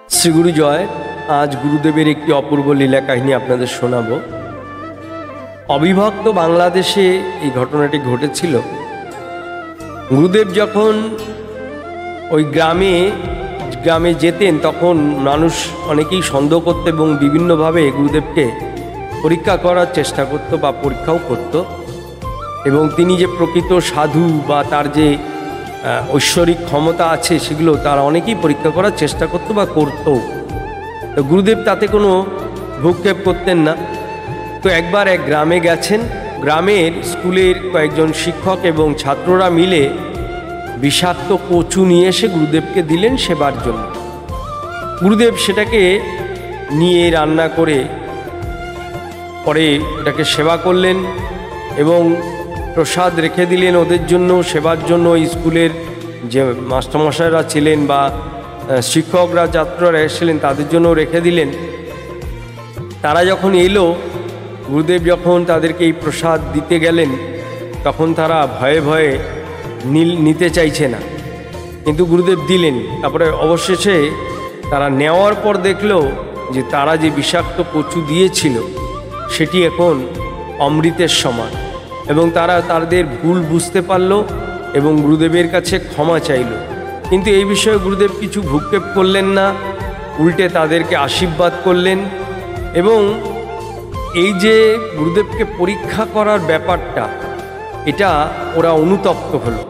শ্রীগুরু জয়। আজ গুরুদেবের একটি অপূর্ব লীলা কাহিনী আপনাদের শোনাবো। অবিভক্ত বাংলাদেশে এই ঘটনাটি ঘটেছিল। গুরুদেব যখন ওই গ্রামে যেতেন তখন মানুষ অনেকেই সন্দেহ করত এবং বিভিন্নভাবে গুরুদেবকে পরীক্ষা করার চেষ্টা করত বা পরীক্ষাও করত, এবং তিনি যে প্রকৃত সাধু বা তার যে ঐশ্বরিক ক্ষমতা আছে সেগুলো তারা অনেকেই পরীক্ষা করার চেষ্টা করতো বা করতো। তো গুরুদেব তাতে কোনো ভ্রুক্ষেপ করতেন না। তো একবার এক গ্রামে গেছেন, গ্রামের স্কুলের কয়েকজন শিক্ষক এবং ছাত্ররা মিলে বিষাক্ত কচু নিয়ে এসে গুরুদেবকে দিলেন সেবার জন্য। গুরুদেব সেটাকে নিয়ে রান্না করে পরে ওটাকে সেবা করলেন এবং প্রসাদ রেখে দিলেন ওদের জন্য, সেবার জন্য। স্কুলের যে মাস্টারমশাইরা ছিলেন বা শিক্ষকরা ছাত্ররা এসেছিলেন তাদের জন্য রেখে দিলেন। তারা যখন এলো, গুরুদেব যখন তাদেরকে এই প্রসাদ দিতে গেলেন তখন তারা ভয়ে ভয়ে নিতে চাইছে না, কিন্তু গুরুদেব দিলেন। তারপরে অবশেষে তারা নেওয়ার পর দেখলো যে তারা যে বিষাক্ত কচু দিয়েছিল সেটি এখন অমৃতের সমান, এবং তারা তাদের ভুল বুঝতে পারল এবং গুরুদেবের কাছে ক্ষমা চাইল। কিন্তু এই বিষয়ে গুরুদেব কিছু ভ্রুক্ষেপ করলেন না, উল্টে তাদেরকে আশীর্বাদ করলেন। এবং এই যে গুরুদেবকে পরীক্ষা করার ব্যাপারটা, এটা ওরা অনুতপ্ত হলো।